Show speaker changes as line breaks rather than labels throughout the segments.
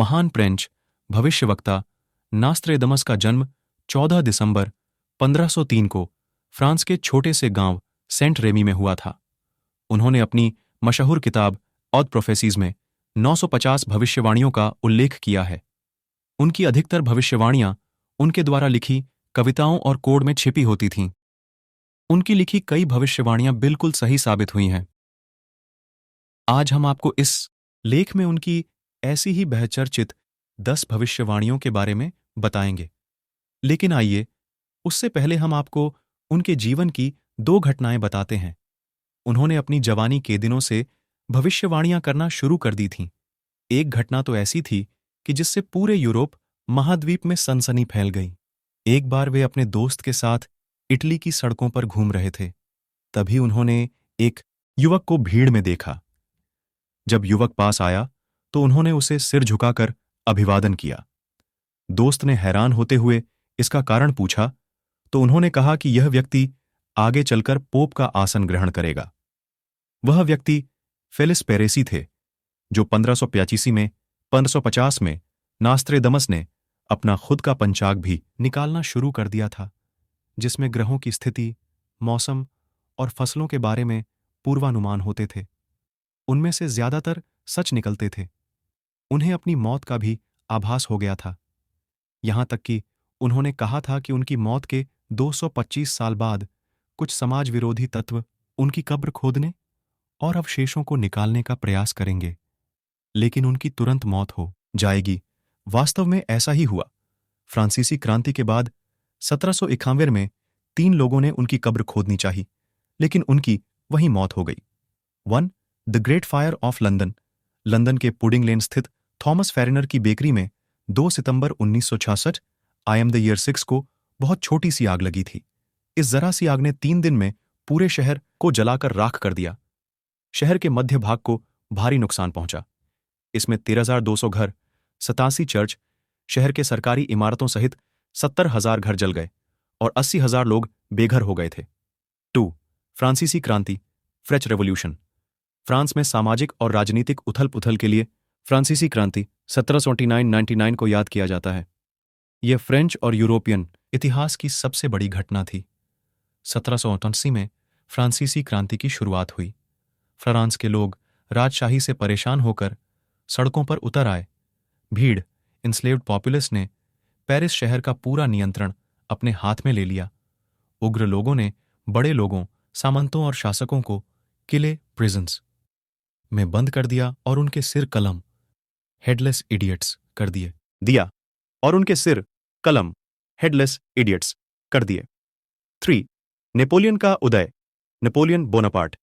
महान फ्रेंच भविष्यवक्ता नास्त्रेदमस का जन्म 14 दिसंबर 1503 को फ्रांस के छोटे से गांव सेंट रेमी में हुआ था। उन्होंने अपनी मशहूर किताब ऑद प्रोफेसीज में 950 भविष्यवाणियों का उल्लेख किया है। उनकी अधिकतर भविष्यवाणियां उनके द्वारा लिखी कविताओं और कोड में छिपी होती थीं। उनकी लिखी कई भविष्यवाणियां बिल्कुल सही साबित हुई हैं। आज हम आपको इस लेख में उनकी ऐसी ही बहुचर्चित 10 भविष्यवाणियों के बारे में बताएंगे। लेकिन आइए, उससे पहले हम आपको उनके जीवन की 2 घटनाएं बताते हैं। उन्होंने अपनी जवानी के दिनों से भविष्यवाणियां करना शुरू कर दी थीं। एक घटना तो ऐसी थी कि जिससे पूरे यूरोप महाद्वीप में सनसनी फैल गई। एक बार वे अपने दोस्त के साथ इटली की सड़कों पर घूम रहे थे। तभी उन्होंने एक युवक को भीड़ में देखा। जब युवक पास आया तो उन्होंने उसे सिर झुकाकर अभिवादन किया। दोस्त ने हैरान होते हुए इसका कारण पूछा तो उन्होंने कहा कि यह व्यक्ति आगे चलकर पोप का आसन ग्रहण करेगा। वह व्यक्ति फेलिस पेरेसी थे, जो 1550 में नास्त्रेदमस ने अपना खुद का पंचाग भी निकालना शुरू कर दिया था, जिसमें ग्रहों की स्थिति, मौसम और फसलों के बारे में पूर्वानुमान होते थे। उनमें से ज्यादातर सच निकलते थे। उन्हें अपनी मौत का भी आभास हो गया था। यहां तक कि उन्होंने कहा था कि उनकी मौत के 225 साल बाद कुछ समाज विरोधी तत्व उनकी कब्र खोदने और अवशेषों को निकालने का प्रयास करेंगे, लेकिन उनकी तुरंत मौत हो जाएगी। वास्तव में ऐसा ही हुआ। फ्रांसीसी क्रांति के बाद 1791 में 3 लोगों ने उनकी कब्र खोदनी चाही, लेकिन उनकी वहीं मौत हो गई। 1. The great fire of London. London के पुडिंग लेन स्थित थॉमस फेरिनर की बेकरी में 2 सितंबर 1966 आई एम द ईयर 6 को बहुत छोटी सी आग लगी थी। इस जरा सी आग ने 3 दिन में पूरे शहर को जलाकर राख कर दिया। शहर के मध्य भाग को भारी नुकसान पहुंचा। इसमें 13,200 घर, 87 चर्च, शहर के सरकारी इमारतों सहित 70,000 घर जल गए और 80,000 लोग बेघर हो गए थे। 2. फ्रांसीसी क्रांति, फ्रेंच रेवोल्यूशन। फ्रांस में सामाजिक और राजनीतिक उथल-पुथल के लिए फ्रांसीसी क्रांति 1789-99 को याद किया जाता है। यह फ्रेंच और यूरोपियन इतिहास की सबसे बड़ी घटना थी। 1789 में फ्रांसीसी क्रांति की शुरुआत हुई। फ्रांस के लोग राजशाही से परेशान होकर सड़कों पर उतर आए। भीड़, इंस्लेव्ड पॉपुलस ने पेरिस शहर का पूरा नियंत्रण अपने हाथ में ले लिया। उग्र लोगों ने बड़े लोगों, सामंतों और शासकों को किले, प्रिजन्स में बंद कर दिया और उनके सिर कलम, हेडलेस इडियट्स कर दिए। 3. नेपोलियन का उदय, नेपोलियन बोनापार्ट।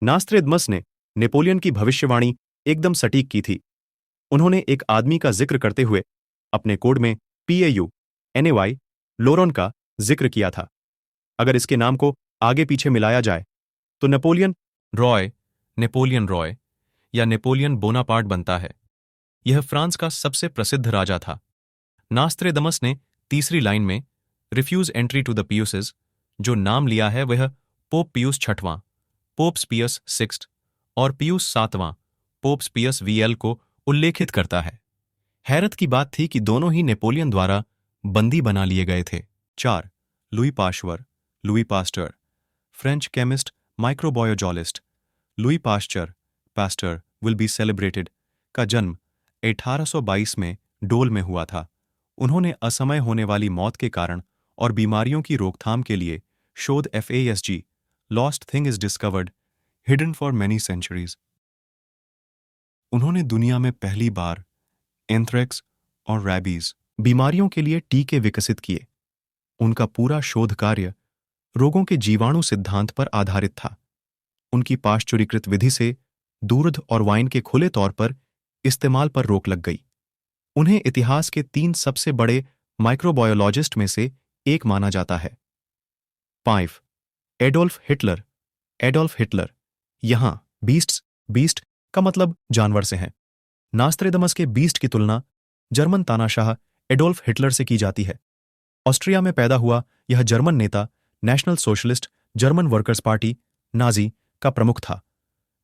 नास्त्रेदमस ने नेपोलियन की भविष्यवाणी एकदम सटीक की थी। उन्होंने एक आदमी का जिक्र करते हुए अपने कोड में PAU-NAY लोरोन का जिक्र किया था। अगर इसके नाम को आगे पीछे मिलाया जाए तो नेपोलियन रॉय या नेपोलियन बोनापार्ट बनता है। यह फ्रांस का सबसे प्रसिद्ध राजा था। नास्त्रेदमस ने तीसरी लाइन में रिफ्यूज एंट्री टू द पियुसेस जो नाम लिया है वह पोप पियुस छठवां, पोप पियस 6 और पियुस 7वां, पोप पियस VL को उल्लेखित करता है। हैरत की बात थी कि दोनों ही नेपोलियन द्वारा बंदी बना लिए गए थे। 4. Louis Pasteur, French chemist, microbiologist. Louis Pasteur will be celebrated का जन्म 1822 में डोल में हुआ था। उन्होंने असमय होने वाली मौत के कारण और बीमारियों की रोकथाम के लिए शोध FASG, lost thing is discovered, hidden for many centuries. उन्होंने दुनिया में पहली बार एंथ्रेक्स और रैबीज बीमारियों के लिए टीके विकसित किए। उनका पूरा शोध कार्य रोगों के जीवाणु सिद्धांत पर आधारित था। उनकी पाश्चुरीकृत विधि से दूध और वाइन के खुले तौर पर इस्तेमाल पर रोक लग गई। उन्हें इतिहास के 3 सबसे बड़े माइक्रोबायोलॉजिस्ट में से एक माना जाता है। 5. Adolf Hitler. यहां बीस्ट का मतलब जानवर से है। नास्त्रेदमस के बीस्ट की तुलना जर्मन तानाशाह एडोल्फ हिटलर से की जाती है। ऑस्ट्रिया में पैदा हुआ यह जर्मन नेता national socialist German workers party Nazi का प्रमुख था।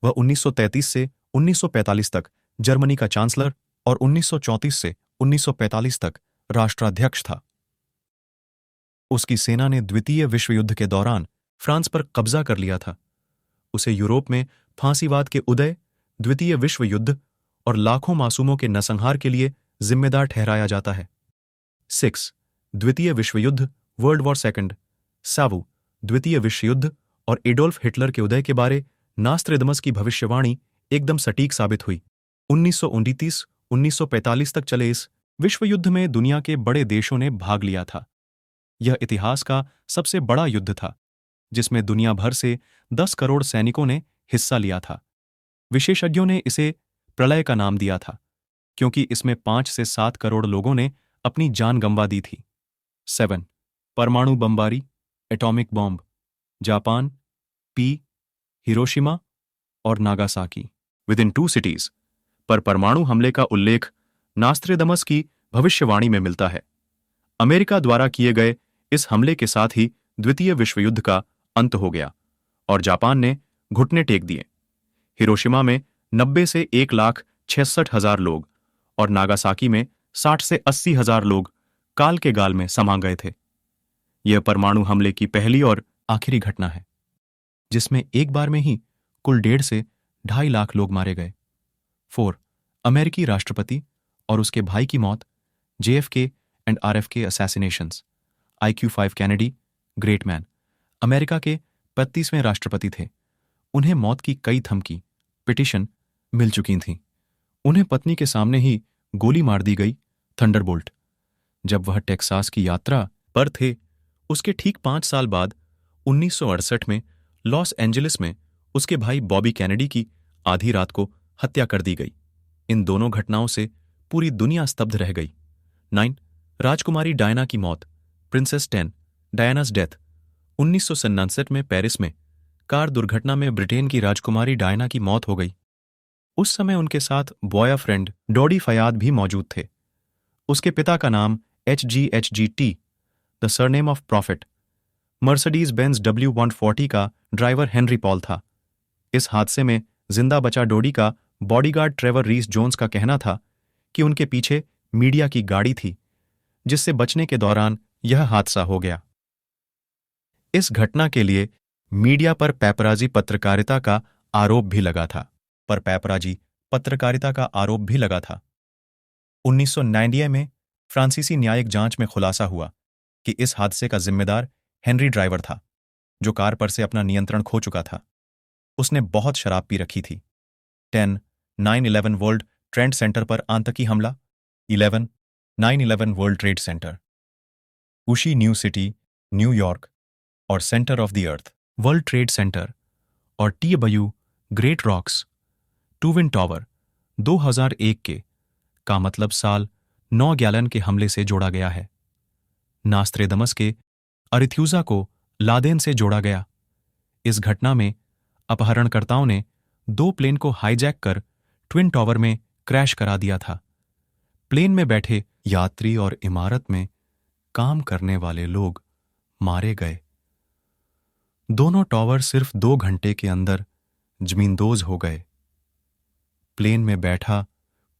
वह 1933 से 1945 तक जर्मनी का चांसलर और 1934 से 1945 तक राष्ट्राध्यक्ष था। उसकी सेना ने द्वितीय विश्व युद्ध के दौरान फ्रांस पर कब्जा कर लिया था। उसे यूरोप में फांसीवाद के उदय, द्वितीय विश्व युद्ध और लाखों मासूमों के नरसंहार के लिए जिम्मेदार ठहराया जाता है। 6. द्वितीय विश्व युद्ध, वर्ल्ड वॉर सेकंड, सावु, द्वितीय विश्व युद्ध और एडोल्फ हिटलर के उदय के बारे नास्त्रेदमस की भविष्यवाणी एकदम सटीक साबित हुई। 1929-1945 तक चले इस विश्व युद्ध में दुनिया के बड़े देशों ने भाग लिया था। यह इतिहास का सबसे बड़ा युद्ध था, जिसमें दुनिया भर से 10 करोड़ सैनिकों ने हिस्सा लिया था। विशेषज्ञों ने इसे प्रलय का नाम दिया था, क्योंकि इसमें 5 से 7 करोड़ लोगों ने अपनी जान गंवा दी थी। 7. परमाणु बमबारी, atomic bomb, Japan, P, Hiroshima और नागासाकी, विदिन 2 सिटीज पर परमाणु हमले का उल्लेख नास्त्रेदमस की भविष्यवाणी में मिलता है। अमेरिका द्वारा किए गए इस हमले के साथ ही द्वितीय विश्व युद्ध का अंत हो गया और जापान ने घुटने टेक दिए। हिरोशिमा में 90 से 1,66,000 लोग और नागासाकी में 60 से 80,000 लोग काल के गाल में समा गए थे। यह परमाणु हमले की पहली और आखिरी घटना है, जिसमें एक बार में ही कुल 1.5 से 2.5 लाख लोग मारे गए। 4. अमेरिकी राष्ट्रपति और उसके भाई की मौत, JFK and RFK assassinations. IQ5 Kennedy, great man, America के 35वें राष्ट्रपति थे। उन्हें मौत की कई धमकी, पिटीशन मिल चुकी थीं। उन्हें पत्नी के सामने ही गोली मार दी गई, थंडरबोल्ट। जब वह टेक्सास की यात्रा पर थे, उसके ठीक 5 साल बाद 1968 में लॉस एंजलिस में उसके भाई बॉबी कैनेडी की आधी रात को हत्या कर दी गई। इन दोनों घटनाओं से पूरी दुनिया स्तब्ध रह गई। 9. राजकुमारी डायना की मौत, प्रिंसेस 10, डायनास डेथ। 1997 में पेरिस में कार दुर्घटना में ब्रिटेन की राजकुमारी डायना की मौत हो गई। उस समय उनके साथ बॉयफ्रेंड डॉडी फयाद भी मौजूद थे। उसके पिता का नाम HGHGT, the surname of profit, Mercedes Benz W140 का ड्राइवर हेनरी पॉल था। इस हादसे में जिंदा बचा डोडी का बॉडीगार्ड ट्रेवर रीस जोन्स का कहना था कि उनके पीछे मीडिया की गाड़ी थी, जिससे बचने के दौरान यह हादसा हो गया। इस घटना के लिए मीडिया पर पैपराजी पत्रकारिता का आरोप भी लगा था। 1990 में फ्रांसीसी न्यायिक जांच में खुलासा हुआ कि इस हादसे का जिम्मेदार हेनरी ड्राइवर था, जो कार पर से अपना नियंत्रण खो चुका था। उसने बहुत शराब पी रखी थी। 10. 9/11 वर्ल्ड ट्रेड सेंटर पर आतंकी हमला। 11. 9/11 वर्ल्ड ट्रेड सेंटर, उशी न्यू सिटी, न्यूयॉर्क और centre of the earth. World trade centre और TW great rocks twin tower 2001 के का मतलब साल 9 गैलन के हमले से जोड़ा गया है। नास्त्रेदमस के अरिथ्यूजा को लादेन से जोड़ा गया। इस घटना में अपहरणकर्ताओं ने 2 प्लेन को हाईजैक कर ट्विन टावर में क्रैश करा दिया था। प्लेन में बैठे यात्री और इमारत में काम करने वाले लोग मारे गए। दोनों टावर सिर्फ 2 घंटे के अंदर जमींदोज हो गए। प्लेन में बैठा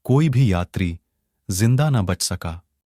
कोई भी यात्री जिंदा न बच सका।